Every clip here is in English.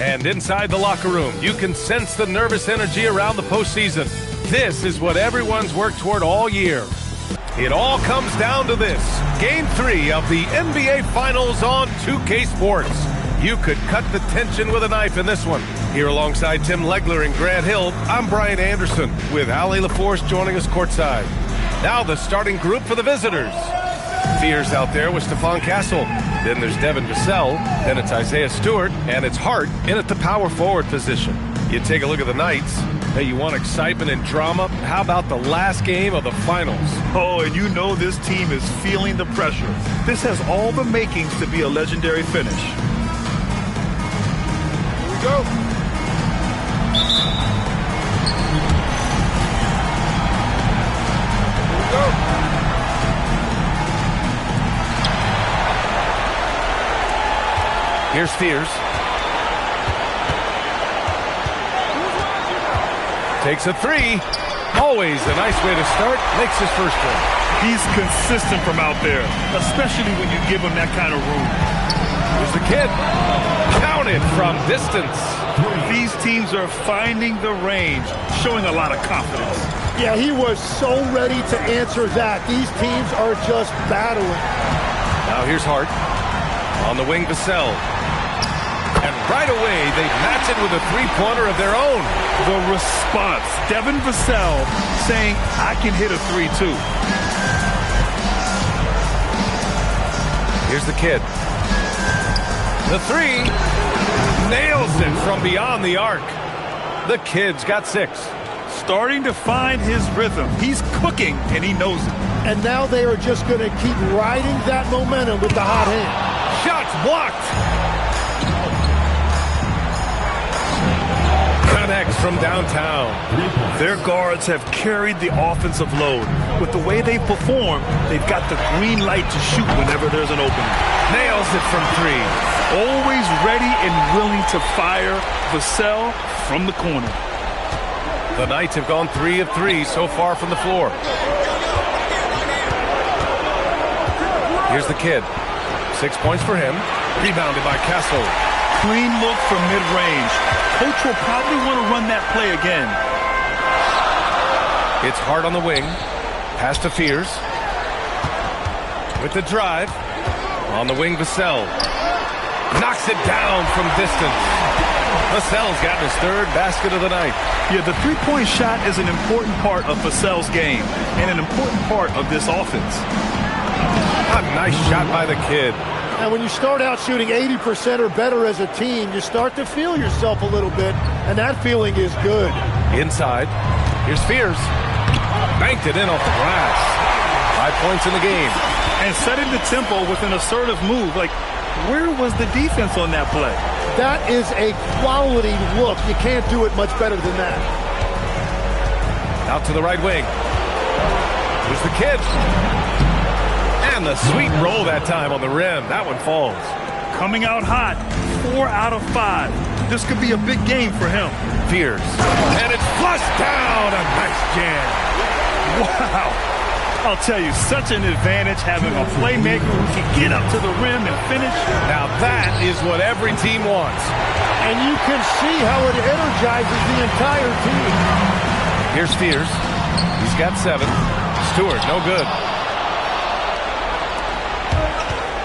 And inside the locker room, you can sense the nervous energy around the postseason. This is what everyone's worked toward all year. It all comes down to this. Game 3 of the NBA Finals on 2K Sports. You could cut the tension with a knife in this one. Here alongside Tim Legler and Grant Hill, I'm Brian Anderson with Allie LaForce joining us courtside. Now the starting group for the visitors. Fears out there with Stephon Castle. Then there's Devin Vassell. Then it's Isaiah Stewart. And it's Hart in at the power forward position. You take a look at the Knights. Hey, you want excitement and drama? How about the last game of the finals? Oh, and you know this team is feeling the pressure. This has all the makings to be a legendary finish. Here we go. Here we go. Here's Fears. Takes a three. Always a nice way to start. Makes his first one. He's consistent from out there, especially when you give him that kind of room. Here's the kid. Counted from distance. These teams are finding the range, showing a lot of confidence. Yeah, he was so ready to answer that. These teams are just battling. Now here's Hart. On the wing, Vassell. And right away, they match it with a three-pointer of their own. The response. Devin Vassell saying, I can hit a 3-2. Here's the kid. The three. Nails it from beyond the arc. The kid's got 6. Starting to find his rhythm. He's cooking, and he knows it. And now they are just going to keep riding that momentum with the hot hand. Shots blocked. Connects from downtown. Their guards have carried the offensive load. With the way they perform, they've got the green light to shoot whenever there's an opening. Nails it from 3. Always ready and willing to fire. Vassell from the corner. The Knights have gone 3 of 3 so far from the floor. Here's the kid. 6 points for him. Rebounded by Castle. Clean look from mid-range. Coach will probably want to run that play again. It's Hart on the wing. Pass to Fears. With the drive. On the wing, Vassell. Knocks it down from distance. Vassell's gotten his 3rd basket of the night. Yeah, the three-point shot is an important part of Vassell's game and an important part of this offense. A nice shot by the kid. And when you start out shooting 80% or better as a team, you start to feel yourself a little bit, and that feeling is good. Inside. Here's Fears. Banked it in off the glass. 5 points in the game. And setting the tempo with an assertive move. Like, where was the defense on that play? That is a quality look. You can't do it much better than that. Out to the right wing. Here's the kid. And the sweet roll that time on the rim. That one falls. Coming out hot. 4 out of 5. This could be a big game for him. Fears. And it's flushed down. A nice jam. Wow. I'll tell you, such an advantage having a playmaker who can get up to the rim and finish. Now that is what every team wants. And you can see how it energizes the entire team. Here's Fears. He's got 7. Stewart, no good.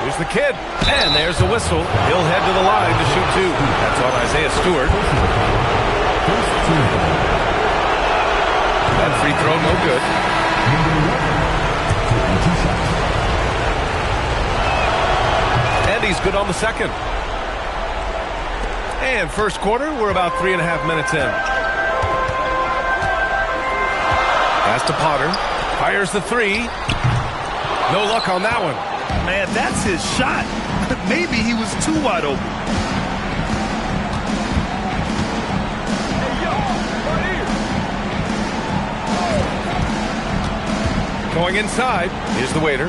Here's the kid. And there's the whistle. He'll head to the line to shoot 2. That's on Isaiah Stewart. That free throw, no good. And he's good on the second. And first quarter, we're about 3.5 minutes in. Pass to Potter. Fires the 3. No luck on that one. Man, that's his shot. Maybe he was too wide open. Going inside. Here's the waiter.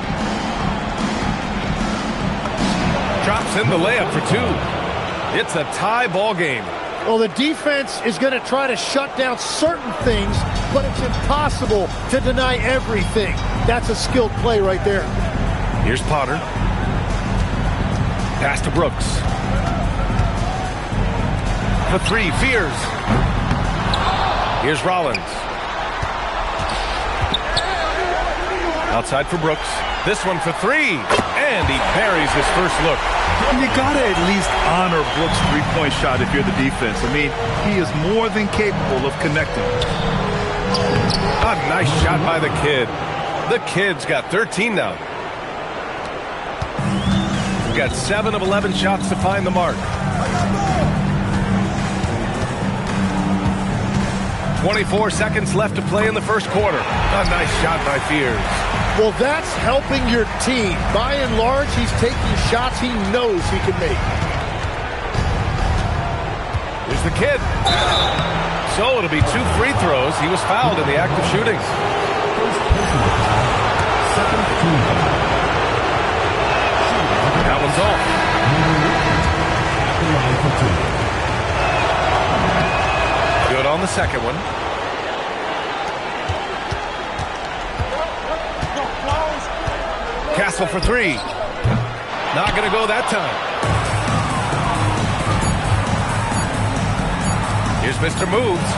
Drops in the layup for 2. It's a tie ball game. Well, the defense is going to try to shut down certain things, but it's impossible to deny everything. That's a skilled play right there. Here's Potter. Pass to Brooks. for three. Fears. Here's Rollins. Outside for Brooks. This one for three. And he buries his first look. You got to at least honor Brooks' three-point shot if you're the defense. I mean, he is more than capable of connecting. A nice shot by the kid. The kid's got 13 now. We've got 7 of 11 shots to find the mark. 24 seconds left to play in the first quarter. A nice shot by Fears. Well, that's helping your team. By and large, he's taking shots he knows he can make. Here's the kid. So it'll be 2 free throws. He was fouled in the act of shooting. That one's off. Good on the second one. Castle for three. Not going to go that time. Here's Mr. Moves.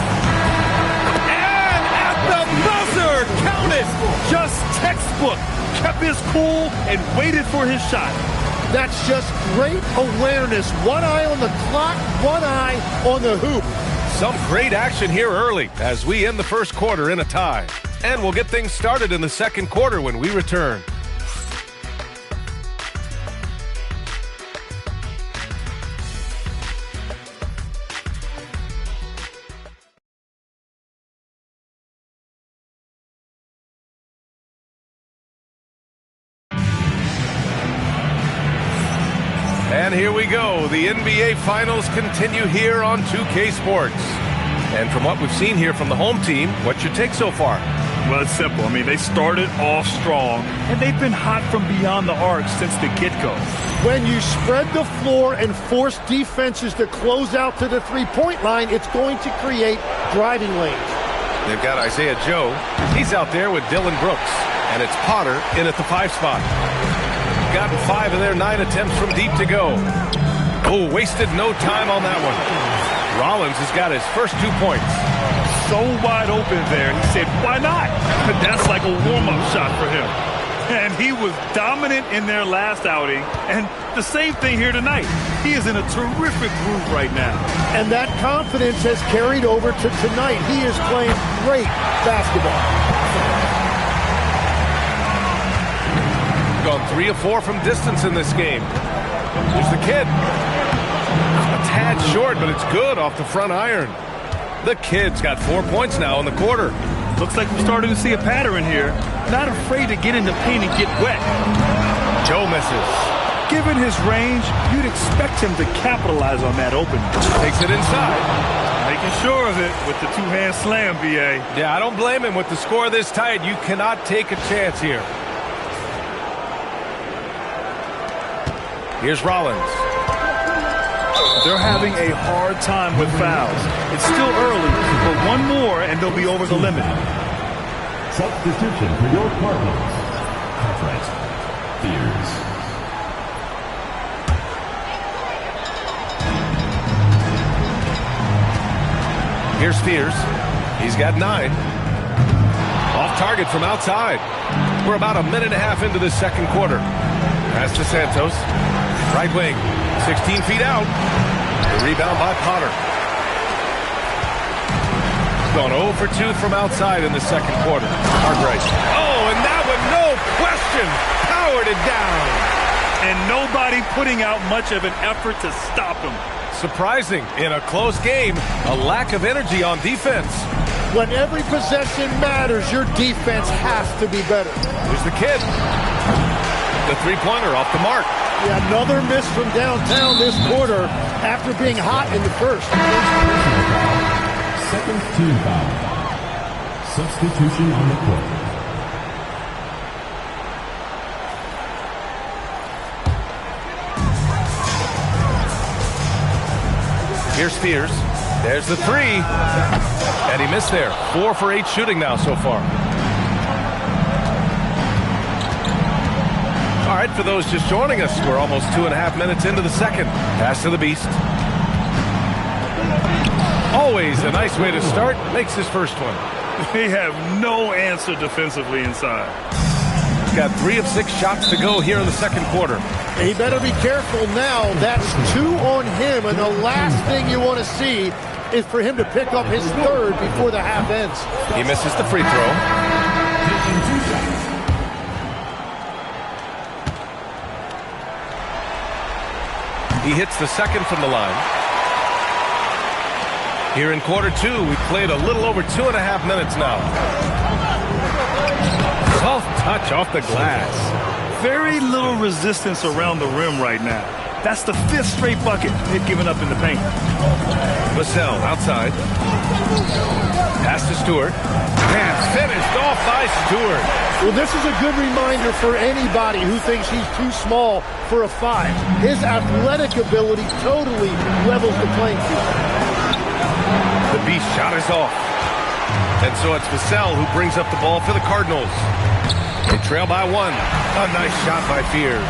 And at the buzzer! Count it! Just textbook. Kept his cool and waited for his shot. That's just great awareness. One eye on the clock, one eye on the hoop. Some great action here early as we end the first quarter in a tie. And we'll get things started in the second quarter when we return. And here we go. The NBA Finals continue here on 2K Sports. And from what we've seen here from the home team, what's your take so far? Well, it's simple. I mean, they started off strong, and they've been hot from beyond the arc since the get-go. When you spread the floor and force defenses to close out to the three-point line, it's going to create driving lanes. They've got Isaiah Joe. He's out there with Dylan Brooks. And it's Potter in at the 5 spot. Gotten 5 of their 9 attempts from deep to go. Oh, wasted no time on that one. Rollins has got his first 2 points. So wide open there. He said, why not? That's like a warm-up shot for him. And he was dominant in their last outing. And the same thing here tonight. He is in a terrific groove right now. And that confidence has carried over to tonight. He is playing great basketball. Gone 3 of 4 from distance in this game. Here's the kid. A tad short, but it's good off the front iron. The kid's got 4 points now in the quarter. Looks like we're starting to see a pattern here. Not afraid to get in the paint and get wet. Joe misses. Given his range, you'd expect him to capitalize on that opening. Takes it inside. Making sure of it with the two-hand slam, B.A. Yeah, I don't blame him. With the score this tight, you cannot take a chance here. Here's Rollins. They're having a hard time with fouls. It's still early, but one more and they'll be over the limit. Substitution for your Cardinals. Conference. Fears. Here's Fears. He's got 9. Off target from outside. We're about a minute and a half into this second quarter. Pass to Santos. Right wing. 16 feet out. The rebound by Potter. Gone 0 for 2 from outside in the second quarter. Hargrave. Oh, and that one, no question, powered it down. And nobody putting out much of an effort to stop him. Surprising, in a close game, a lack of energy on defense. When every possession matters, your defense has to be better. Here's the kid. The three-pointer off the mark. Yeah, another miss from downtown this quarter after being hot in the first. Second team foul. Substitution on the court. Here's Fears. There's the 3. And he missed there. 4 for 8 shooting now so far. All right, for those just joining us, we're almost 2.5 minutes into the second. Pass to the Beast. Always a nice way to start. Makes his first one. They have no answer defensively inside. He's got 3 of 6 shots to go here in the second quarter. He better be careful now. That's 2 on him, and the last thing you want to see is for him to pick up his third before the half ends. He misses the free throw. He hits the second from the line. Here in quarter 2, we played a little over 2.5 minutes now. Soft touch off the glass. Very little resistance around the rim right now. That's the 5th straight bucket they've given up in the paint. Vassell outside. Pass to Stewart. And finished off by Stewart. Well, this is a good reminder for anybody who thinks he's too small for a 5. His athletic ability totally levels the playing field. The beast shot is off. And so it's Vassell who brings up the ball for the Cardinals. They trail by 1. A nice shot by Fears.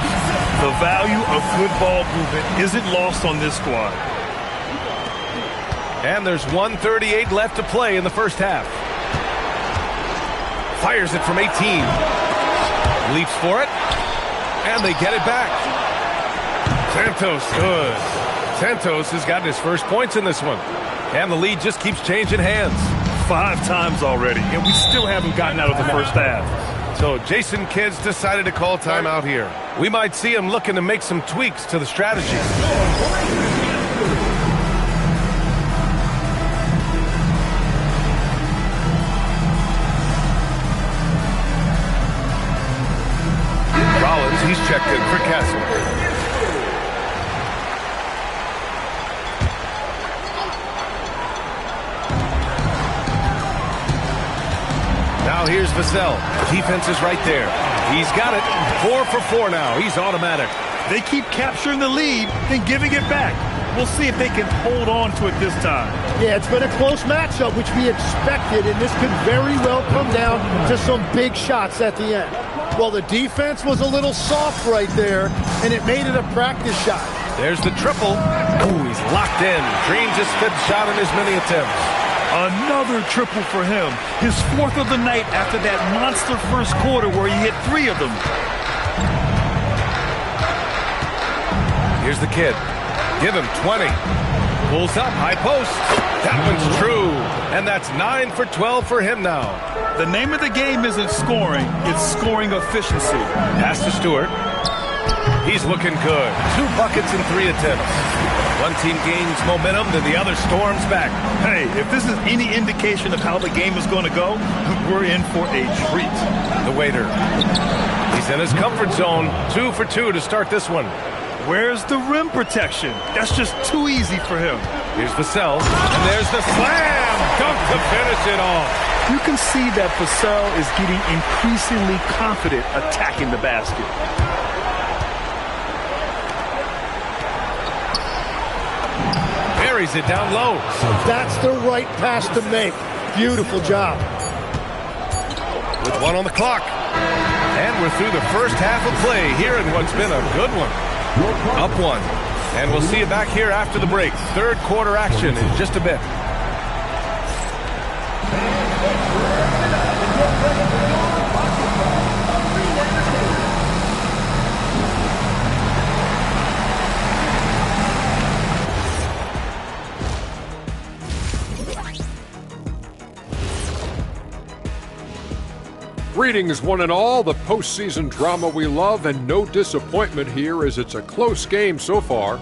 The value of good ball movement isn't lost on this squad. And there's 1:38 left to play in the first half. Fires it from 18. Leaps for it. And they get it back. Santos good. Santos has gotten his first points in this one. And the lead just keeps changing hands. 5 times already, and we still haven't gotten out of the first half. So Jason Kidd's decided to call timeout here. We might see him looking to make some tweaks to the strategy. Rollins, he's checked in for Castle. Now here's Vassell. Defense is right there. He's got it. 4 for 4 now. He's automatic. They keep capturing the lead and giving it back. We'll see if they can hold on to it this time. Yeah, it's been a close matchup, which we expected, and this could very well come down to some big shots at the end. Well, the defense was a little soft right there, and it made it a practice shot. There's the triple. Ooh, he's locked in. Dreams his 5th shot in as many attempts. Another triple for him. His 4th of the night after that monster first quarter where he hit 3 of them. Here's the kid. Give him 20. Pulls up, high post. That one's true. And that's 9 for 12 for him now. The name of the game isn't scoring, it's scoring efficiency. Pass to Stewart. He's looking good. 2 buckets in 3 attempts. One team gains momentum, then the other storms back. Hey, if this is any indication of how the game is going to go, we're in for a treat. The waiter. He's in his comfort zone. 2 for 2 to start this one. Where's the rim protection? That's just too easy for him. Here's Vassell. And there's the slam. Dunk to finish it off. You can see that Vassell is getting increasingly confident attacking the basket. Buries it down low. That's the right pass to make. Beautiful job. With 1 on the clock. And we're through the first half of play here in what's been a good one. Up 1. And we'll see you back here after the break. Third quarter action in just a bit. Greetings, one and all. The postseason drama we love, and no disappointment here as it's a close game so far.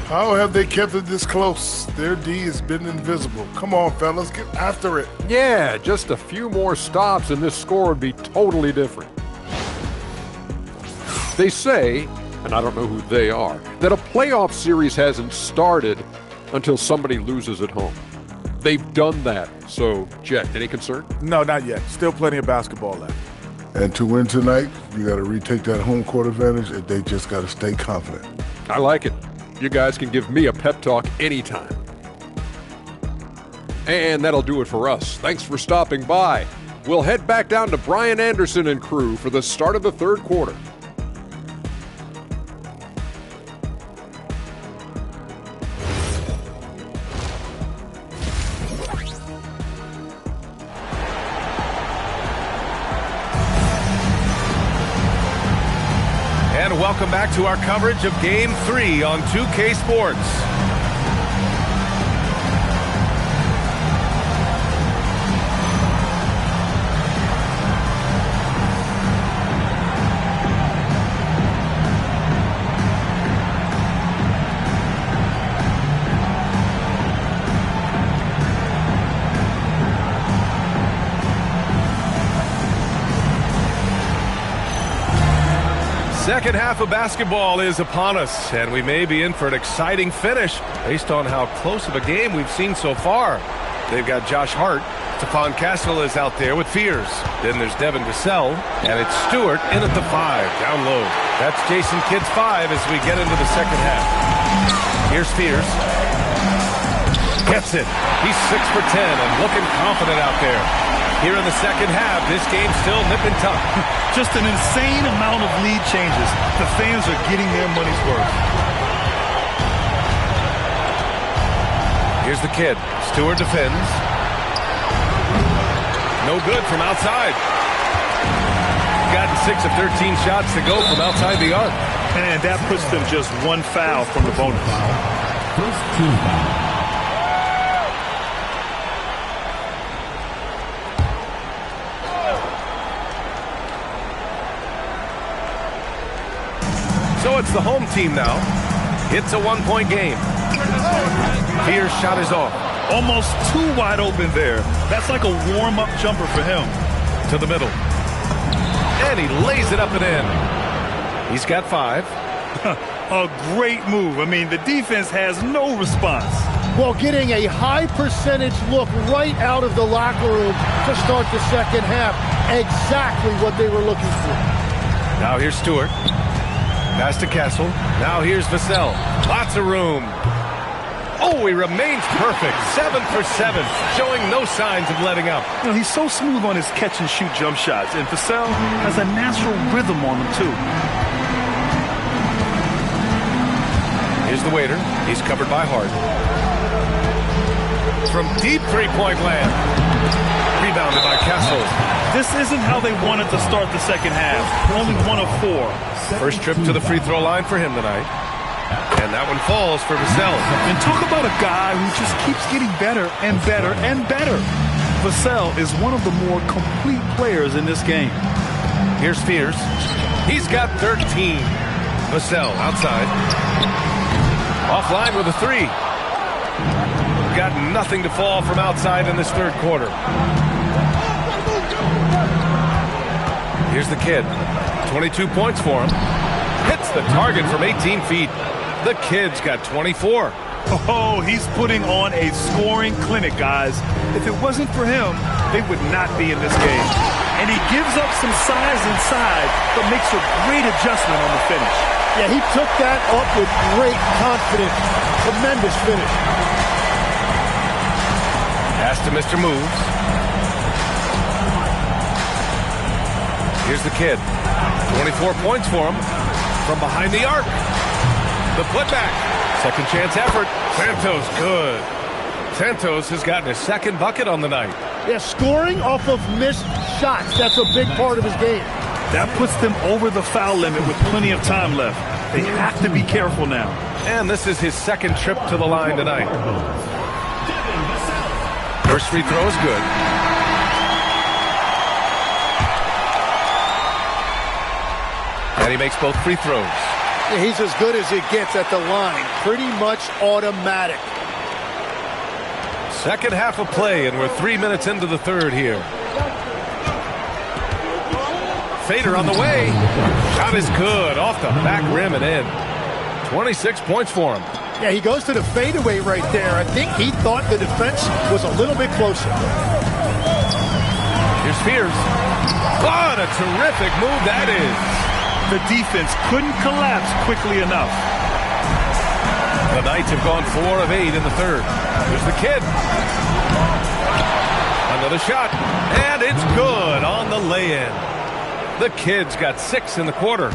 How have they kept it this close? Their D has been invisible. Come on, fellas, get after it. Yeah, just a few more stops and this score would be totally different. They say, and I don't know who they are, that a playoff series hasn't started until somebody loses at home. They've done that. So, Jet, any concern? No, not yet. Still plenty of basketball left. And to win tonight, you got to retake that home court advantage, and they just got to stay confident. I like it. You guys can give me a pep talk anytime. And that'll do it for us. Thanks for stopping by. We'll head back down to Brian Anderson and crew for the start of the third quarter. welcome back to our coverage of Game 3 on 2K Sports. Second half of basketball is upon us, and we may be in for an exciting finish based on how close of a game we've seen so far. They've got Josh Hart. Stephon Castle is out there with Fears. Then there's Devin Vassell, and it's Stewart in at the 5, down low. That's Jason Kidd's 5 as we get into the second half. Here's Fears. Gets it. He's 6 for 10 and looking confident out there. Here in the second half, this game's still nip and tuck. Just an insane amount of lead changes. The fans are getting their money's worth. Here's the Kid. Stewart defends. No good from outside. Gotten 6 of 13 shots to go from outside the arc. And that puts them just one foul from the bonus. First team foul. So it's the home team now. It's a one-point game. Fears' shot is off. Almost too wide open there. That's like a warm-up jumper for him. To the middle. And he lays it up and in. He's got 5. A great move. I mean, the defense has no response. Well, getting a high percentage look right out of the locker room to start the second half. Exactly what they were looking for. Now here's Stewart. Pass to Castle. Now here's Vassell. Lots of room. Oh, he remains perfect. 7 for 7, showing no signs of letting up. You know, he's so smooth on his catch-and-shoot jump shots, and Vassell has a natural rhythm on him, too. Here's the waiter. He's covered by Hart. From deep three-point land. Rebounded by Castle. This isn't how they wanted to start the second half. Only 1 of 4. First trip to the free throw line for him tonight. And that one falls for Vassell. And talk about a guy who just keeps getting better and better and better. Vassell is one of the more complete players in this game. Here's Fears. He's got 13. Vassell outside. Offline with a 3. Got nothing to fall from outside in this third quarter. Here's the Kid. 22 points for him. Hits the target from 18 feet. The Kid's got 24. Oh, he's putting on a scoring clinic, guys. If it wasn't for him, they would not be in this game. And he gives up some size inside, but makes a great adjustment on the finish. Yeah, he took that up with great confidence. Tremendous finish. Pass to Mr. Moves. Here's the Kid. 24 points for him from behind the arc. The putback. Second chance effort. Santos good. Santos has gotten his second bucket on the night. Yeah, scoring off of missed shots. That's a big part of his game. That puts them over the foul limit with plenty of time left. They have to be careful now. And this is his second trip to the line tonight. First free throw is good. And he makes both free throws. Yeah, he's as good as it gets at the line. Pretty much automatic. Second half of play, and we're 3 minutes into the third here. Fader on the way. Shot is good. Off the back rim and in. 26 points for him. Yeah, he goes to the fadeaway right there. I think he thought the defense was a little bit closer. Here's Fears. What a terrific move that is. The defense couldn't collapse quickly enough. The Knights have gone 4 of 8 in the third. Here's the Kid. Another shot. And it's good on the lay-in. The Kid's got 6 in the quarter.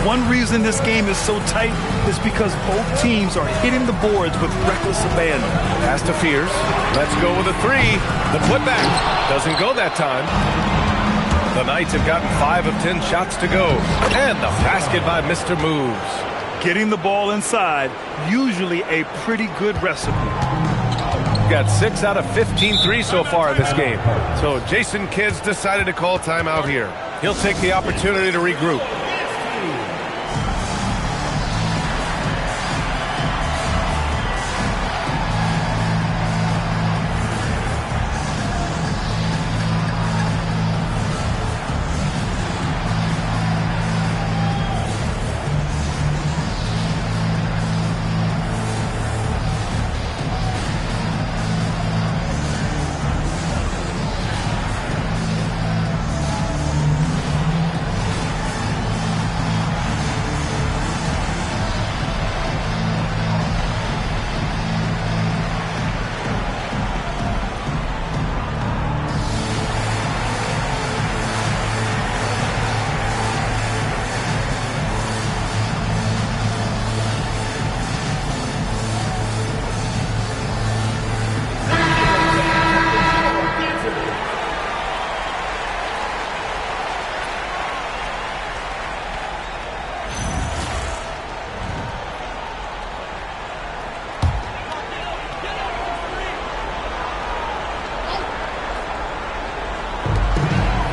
One reason this game is so tight is because both teams are hitting the boards with reckless abandon. Pass to Fears. Let's go with a 3. The putback doesn't go that time. The Knights have gotten 5 of 10 shots to go. And the basket by Mr. Moves. Getting the ball inside, usually a pretty good recipe. Got 6 out of 15 threes so far in this game. So Jason Kidd's decided to call timeout here. He'll take the opportunity to regroup.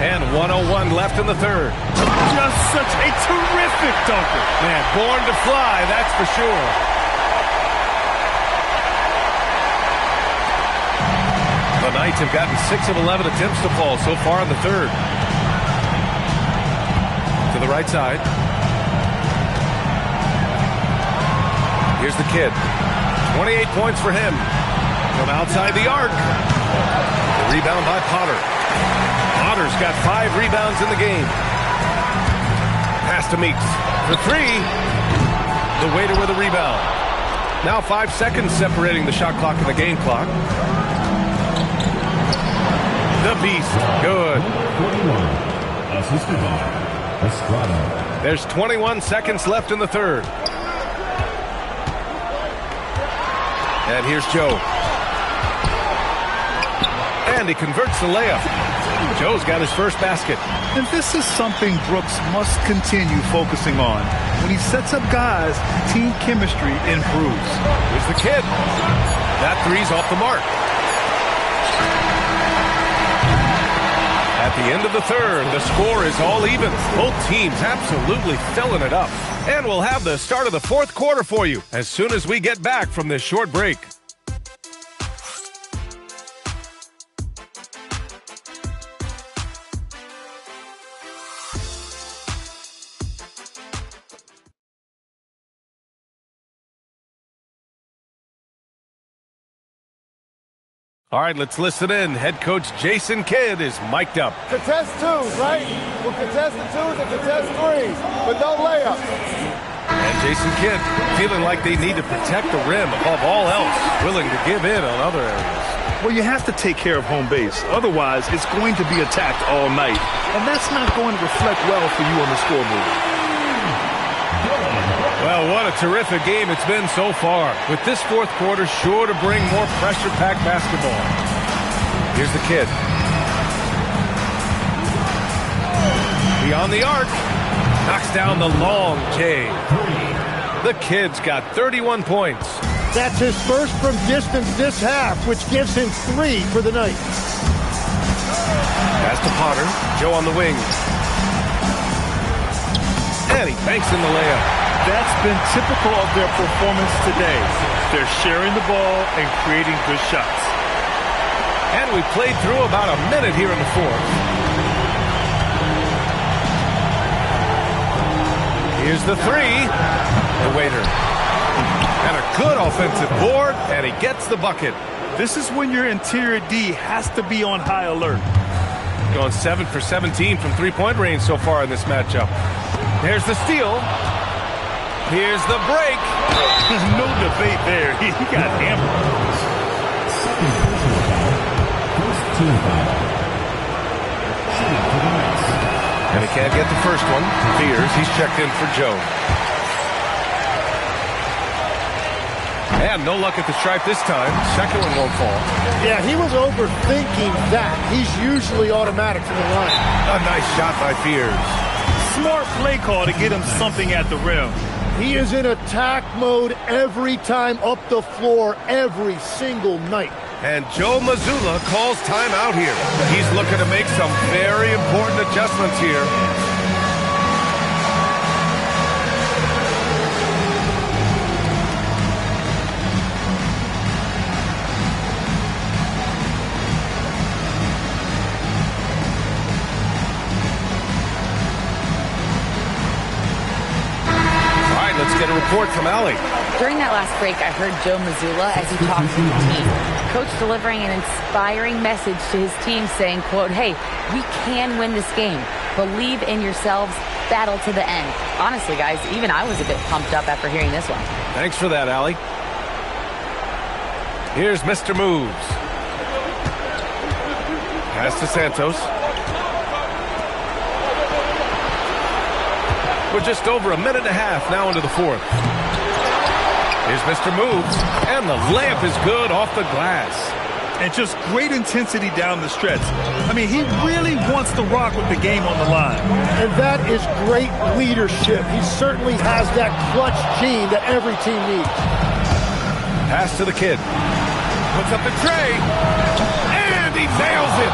And 1:01 left in the third. Just such a terrific dunker. Man, born to fly, that's for sure. The Knights have gotten 6 of 11 attempts to fall so far in the third. To the right side. Here's the Kidd. 28 points for him. From outside the arc. The rebound by Potter. Potter's got 5 rebounds in the game. Pass to Meeks for 3. The waiter with a rebound. Now 5 seconds separating the shot clock and the game clock. The Beast, good. 41, assisted by Estrada. There's 21 seconds left in the third. And here's Joe. And he converts the layup. Joe's got his first basket. And this is something Brooks must continue focusing on. When he sets up guys, team chemistry improves. Here's the Kidd. That three's off the mark. At the end of the third, the score is all even. Both teams absolutely filling it up. And we'll have the start of the fourth quarter for you as soon as we get back from this short break. All right, let's listen in. Head coach Jason Kidd is mic'd up. Contest twos, right? We'll contest the twos and contest threes, but no layups. And Jason Kidd feeling like they need to protect the rim above all else, willing to give in on other areas. Well, you have to take care of home base. Otherwise, it's going to be attacked all night. And that's not going to reflect well for you on the scoreboard. Well, what a terrific game it's been so far. With this fourth quarter sure to bring more pressure-packed basketball. Here's the Kidd. Beyond the arc. Knocks down the long J. The Kidd's got 31 points. That's his first from distance this half, which gives him 3 for the night. Pass to Potter. Joe on the wing. And he banks in the layup. That's been typical of their performance today. They're sharing the ball and creating good shots. And we played through about a minute here in the fourth. Here's the three. The waiter. And a good offensive board, and he gets the bucket. This is when your interior D has to be on high alert. Going 7 for 17 from three-point range so far in this matchup. There's the steal. Here's the break. No debate there. He got hammered. First team foul. Shooting for the Knights. And he can't get the first one. Fears he's checked in for Joe. Yeah, no luck at the stripe this time. Second one won't fall. Yeah, he was overthinking that. He's usually automatic from the line. A nice shot by Fears. Smart play call to get him something at the rim. He is in attack mode every time up the floor, every single night. And Joe Mazzulla calls timeout here. He's looking to make some very important adjustments here. Let's get a report from Allie. During that last break, I heard Joe Mazzulla as he talked to the team. Coach delivering an inspiring message to his team saying, quote, hey, we can win this game. Believe in yourselves. Battle to the end. Honestly, guys, even I was a bit pumped up after hearing this one. Thanks for that, Allie. Here's Mr. Moves. Pass to Santos. We're just over a minute and a half now into the fourth. Here's Mr. Moves, and the layup is good off the glass. And just great intensity down the stretch. I mean, he really wants to rock with the game on the line. And that is great leadership. He certainly has that clutch gene that every team needs. Pass to the kid. Puts up the tray, and he nails it.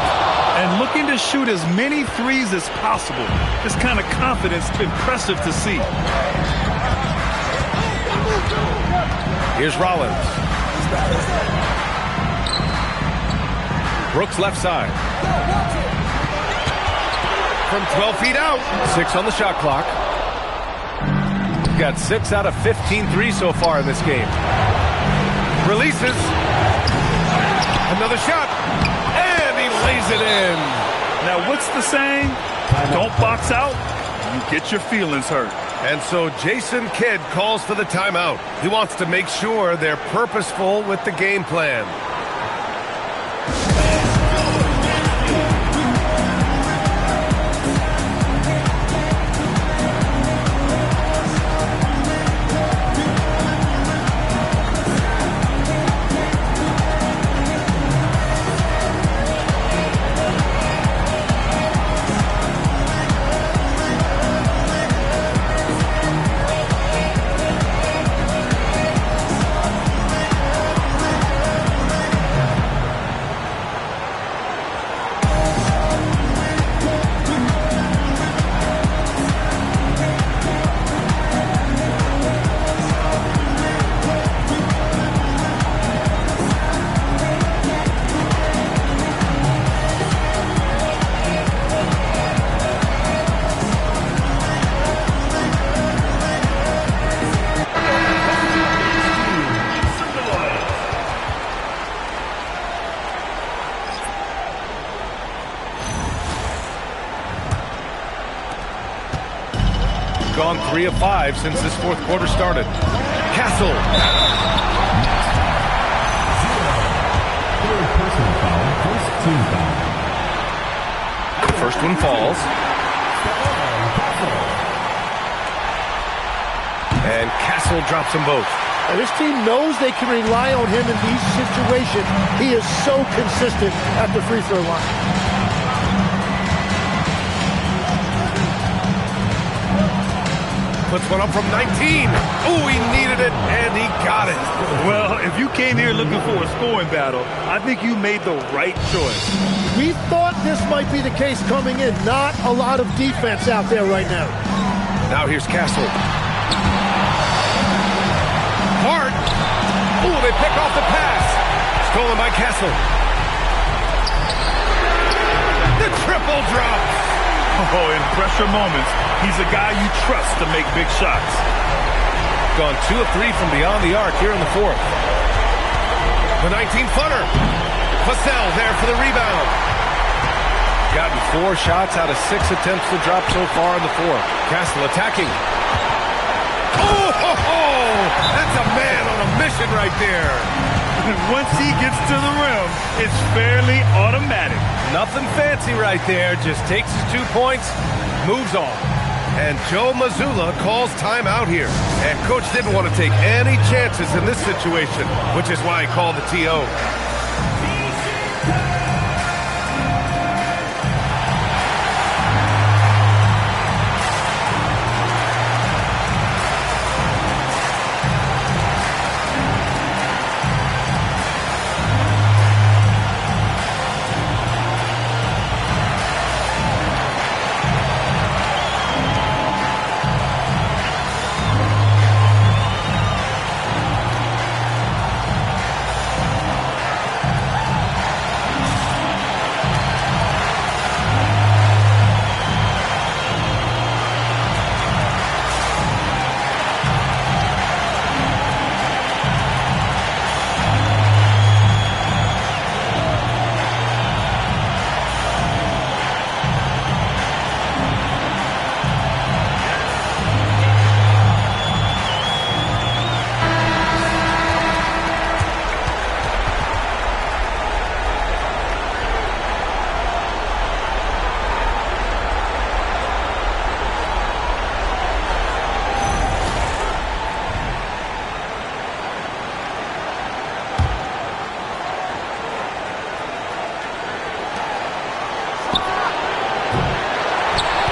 And looking to shoot as many threes as possible. This kind of confidence is impressive to see. Here's Rollins. Brooks left side. From 12 feet out. 6 on the shot clock. Got 6 out of 15 threes so far in this game. Releases. Another shot. Lays it in. Now, what's the saying? Don't box out, you get your feelings hurt. And so Jason Kidd calls for the timeout. He wants to make sure they're purposeful with the game plan. Gone 3 of 5 since this fourth quarter started. Castle. First one falls. And Castle drops them both. Now, this team knows they can rely on him in these situations. He is so consistent at the free throw line. Puts one up from 19. Oh, he needed it, and he got it. Well, if you came here looking for a scoring battle, I think you made the right choice. We thought this might be the case coming in. Not a lot of defense out there right now. Now here's Castle. Hart. Oh, they pick off the pass. Stolen by Castle. The triple drop. Oh, in pressure moments, he's a guy you trust to make big shots. Gone 2 of 3 from beyond the arc here in the fourth. The 19-footer. Vassell there for the rebound. Gotten 4 shots out of 6 attempts to drop so far in the fourth. Castle attacking. Oh, ho, ho! That's a man on a mission right there. Once he gets to the rim, it's fairly automatic. Nothing fancy right there. Just takes his 2 points, moves on. And Joe Mazzulla calls timeout here. And Coach didn't want to take any chances in this situation, which is why he called the TO.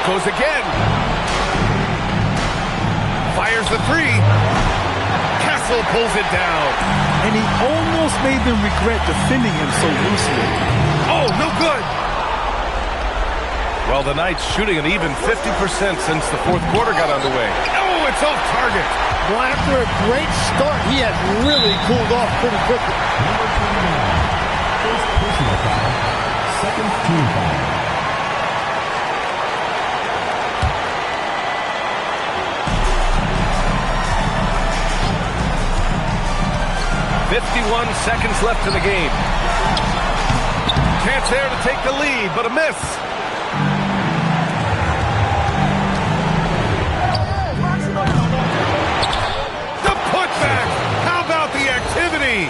Goes again. Fires the three. Castle pulls it down. And he almost made them regret defending him so loosely. Oh, no good. Well, the Knights shooting an even 50% since the fourth quarter got underway. Oh, it's off target. Well, after a great start, he has really cooled off pretty quickly. First personal foul. Second team foul. 51 seconds left in the game. Chance there to take the lead, but a miss. The putback. How about the activity?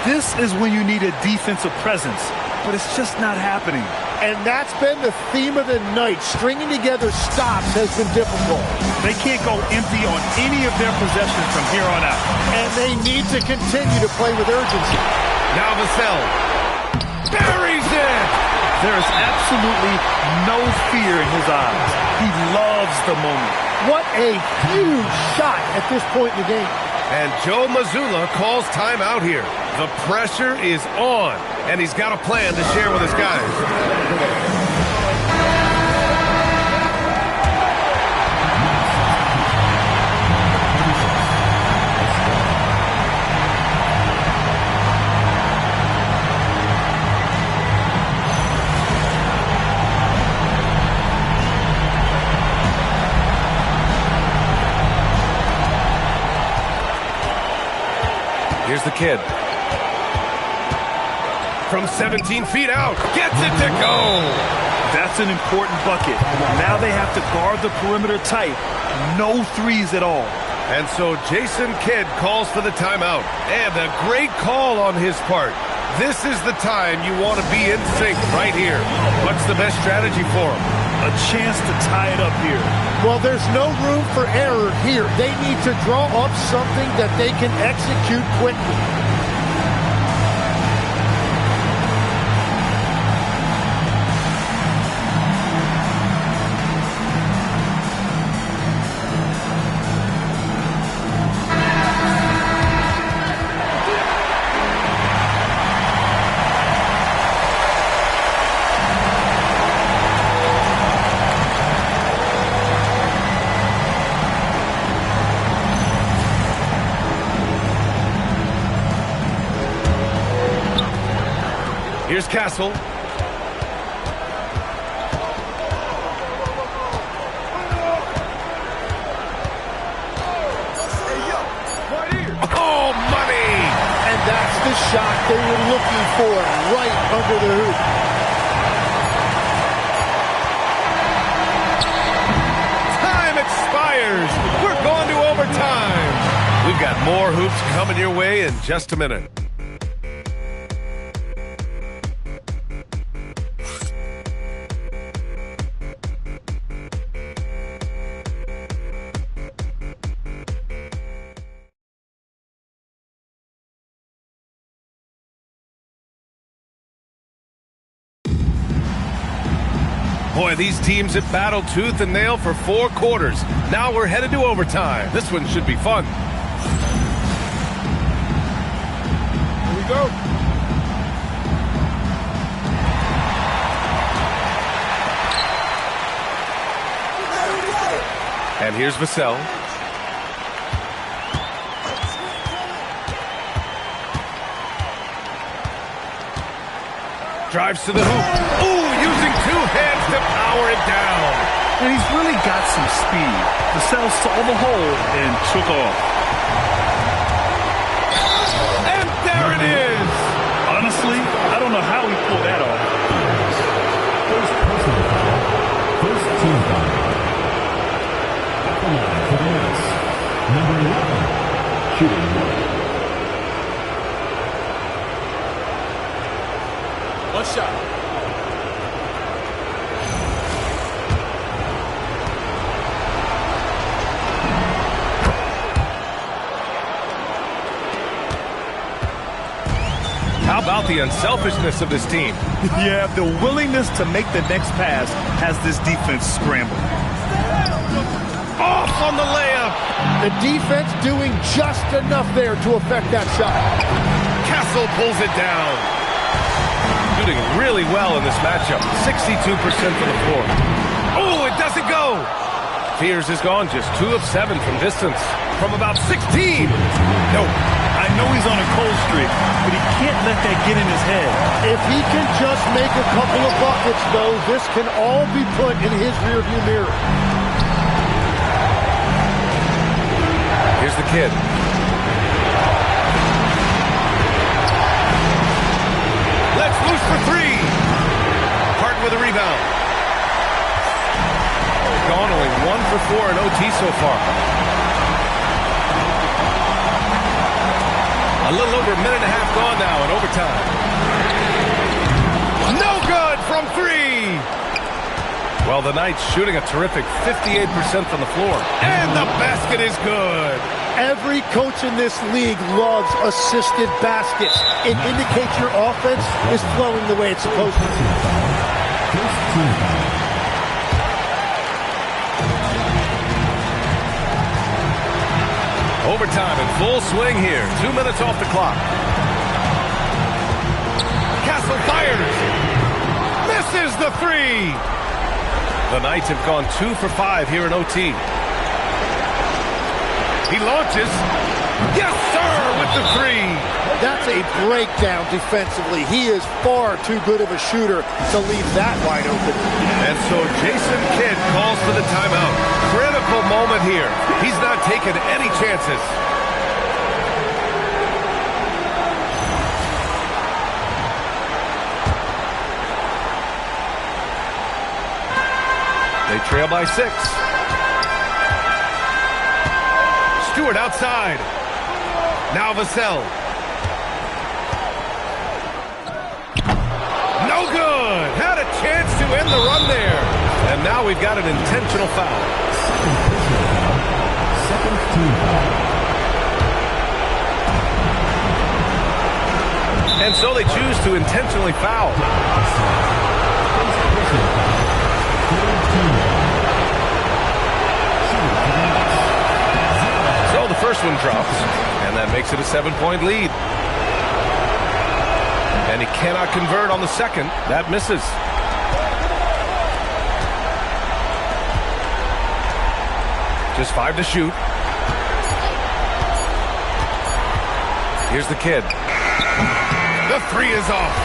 This is when you need a defensive presence, but it's just not happening. And that's been the theme of the night. Stringing together stops has been difficult. They can't go empty on any of their possessions from here on out. And they need to continue to play with urgency. Now Vassell buries it. There is absolutely no fear in his eyes. He loves the moment. What a huge shot at this point in the game. And Joe Mazzulla calls timeout here. The pressure is on, and he's got a plan to share with his guys. Here's the kid. From 17 feet out, gets it to go. That's an important bucket. Now they have to guard the perimeter tight. No threes at all. And so Jason Kidd calls for the timeout. And a great call on his part. This is the time you want to be in sync right here. What's the best strategy for him? A chance to tie it up here. Well, there's no room for error here. They need to draw up something that they can execute quickly. Here's Castle. Oh, money! And that's the shot they were looking for right under the hoop. Time expires. We're going to overtime. We've got more hoops coming your way in just a minute. Boy, these teams have battled tooth and nail for 4 quarters. Now we're headed to overtime. This one should be fun. Here we go. And here's Vassell. Drives to the hoop. Ooh, using 2 hands to power it down. And he's really got some speed. Vassell saw the hole and took off. And there it is. Honestly, I don't know how he pulled that off. First personal foul. First team foul. At the line for the Nets, number 11, shooting 1. One shot. How about the unselfishness of this team? Yeah, the willingness to make the next pass has this defense scrambled. Off on the layup. The defense doing just enough there to affect that shot. Castle pulls it down. Shooting really well in this matchup. 62% from the floor. Oh, it doesn't go. Fears is gone just 2 of 7 from distance. From about 16. No, I know he's on a cold streak, but he can't let that get in his head. If he can just make a couple of buckets, though, this can all be put in his rearview mirror. Here's the kid. Let's loose for 3. Harden with a rebound. Gone only 1 for 4 in OT so far. A little over a minute and a half gone now in overtime. No good from 3. Well, the Knights shooting a terrific 58% from the floor. And the basket is good. Every coach in this league loves assisted baskets. It indicates your offense is flowing the way it's supposed to. First team foul. Overtime in full swing here. 2 minutes off the clock. Castle fires. Misses the 3. The Knights have gone 2 for 5 here in OT. He launches. Yes, sir, with the 3. That's a breakdown defensively. He is far too good of a shooter to leave that wide open. And so Jason Kidd calls for the timeout. Critical moment here. He's not taking any chances. They trail by 6. Stewart outside. Now Vassell. No good. Had a chance to end the run there. And now we've got an intentional foul. Second team foul. And so they choose to intentionally foul. So the first one drops, and that makes it a 7-point lead. And he cannot convert on the second. That misses. Just 5 to shoot. Here's the kid. The 3 is off.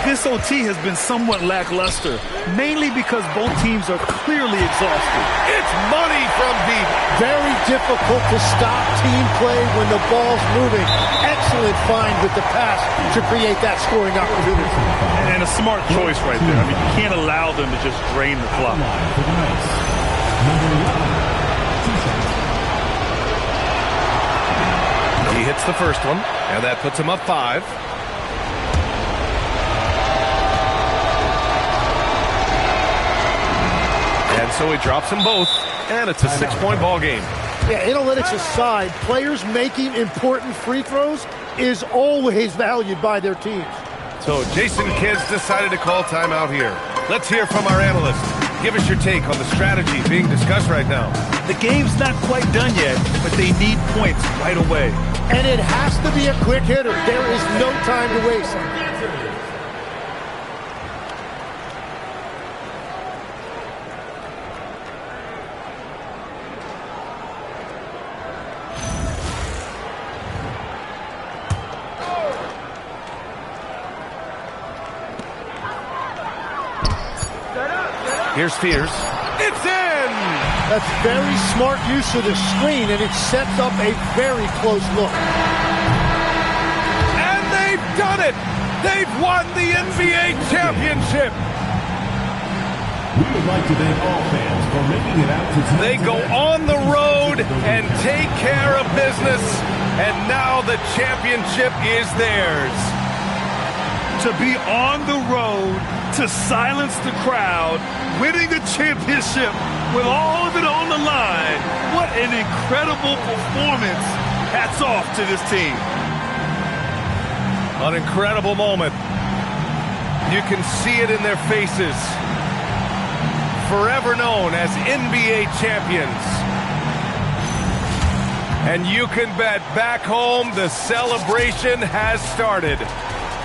This OT has been somewhat lackluster, mainly because both teams are clearly exhausted. It's money from deep. Very difficult to stop team play when the ball's moving. Excellent find with the pass to create that scoring opportunity. And a smart choice right there. I mean, you can't allow them to just drain the clock. He hits the first one, and that puts him up 5. And so he drops them both, and it's a 6-point ball game. Yeah, analytics aside, players making important free throws is always valued by their teams. So Jason Kidd's decided to call timeout here. Let's hear from our analyst. Give us your take on the strategy being discussed right now. The game's not quite done yet, but they need points right away. And it has to be a quick hitter. There is no time to waste. Here's Fears. It's in! That's very smart use of the screen, and it sets up a very close look. And they've done it! They've won the NBA championship! We would like to thank all fans for making it out to They go on the road and take care of business, and now the championship is theirs. To be on the road, to silence the crowd, winning a championship with all of it on the line. What an incredible performance. Hats off to this team. An incredible moment. You can see it in their faces. Forever known as NBA champions. And you can bet back home the celebration has started.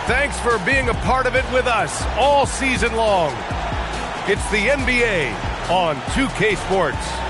Thanks for being a part of it with us all season long. It's the NBA on 2K Sports.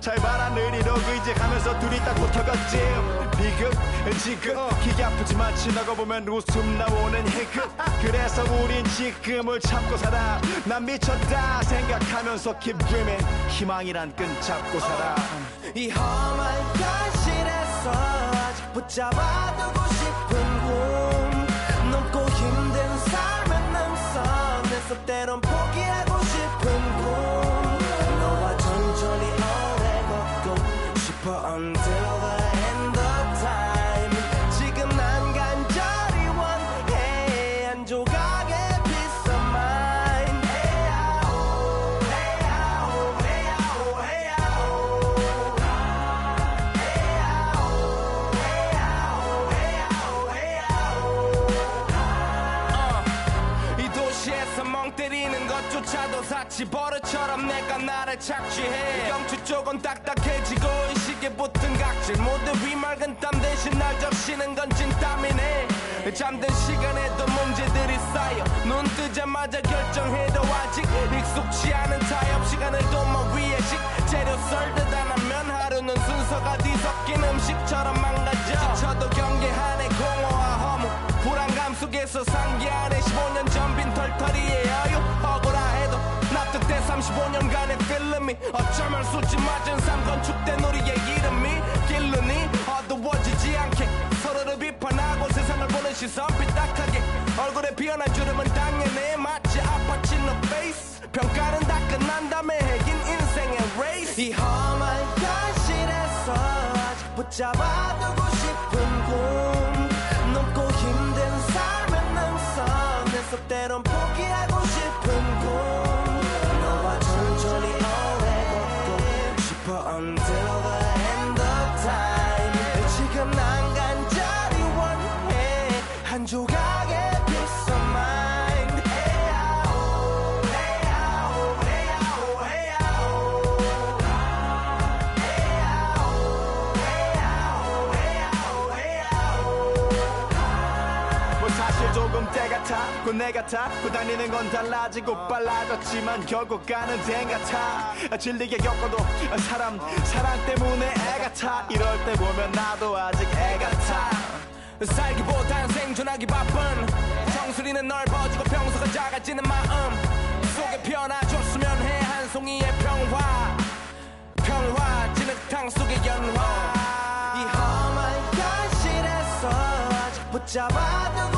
잘 봐라 늘 이러고 이제 하면서 둘이 딱 붙어갔지 비극 지금 기계 아프지만 지나가 보면 웃음 나오는 희극 그래서 우린 지금을 참고 살아 난 미쳤다 생각하면서 keep dreaming 희망이란 끈 잡고 살아 이 험한 현실에서 아직 붙잡아두고 싶은 꿈 넘고 힘든 삶은 능선에서 때론 포기하고 싶은 꿈 until the end of time 지금 난 간절히 원해 한 조각의 peace of mind 헤야오 헤야오 헤야오 헤야오 헤야오 헤야오 이 도시에서 멍 때리는 것조차도 사치 버릇처럼 내가 나를 착취해 영추 쪽은 딱딱해지고 붙은 각질 모두 위맑은 땀 대신 날 적시는 건 진땀이네 잠든 시간에도 문제들이 쌓여 눈 뜨자마자 결정해도 아직 익숙치 않은 타협 시간을 도모 위에 식재료 썰듯 안 하면 하루는 순서가 뒤섞인 음식처럼 망가져 지쳐도 경계하네 공허와 허무 불안감 속에서 상기하네 15년 전 빈 털터리의 여유 억울해도 납득돼 35년간의 필름이 어쩌면 수치 맞은 삶 건축된 우리의 이름이 길르니 어두워지지 않게 서로를 비판하고 세상을 보는 시선 삐딱하게 얼굴에 피어난 주름은 당연해 마치 아파친 너 페이스 평가는 다 끝난 다음에 해긴 인생의 레이스 이 험한 현실에서 아직 붙잡아두고 싶은 꿈 넘고 힘든 삶의 능선에서 때론 포기하고 싶은 꿈 천천히 오래 걷고 싶어 until the end of time 지금 난 간절히 원해 한 조각의 peace of mind 헤야오 헤야오 헤야오 헤야오 헤야오 헤야오 헤야오 뭐 사실 조금 때 같아 곧 내 같아 곧 다니는 건 달라지고 빨라졌지만 결국 가는 데 같아 질리게 겪어도 사랑 때문에 애 같아 이럴 때 보면 나도 아직 애 같아 살기보단 생존하기 바쁜 정수리는 넓어지고 평소가 작아지는 마음 속에 변화줬으면 해 한 송이의 평화 진흙탕 속의 연화 이 험한 현실에서 아직 붙잡아두고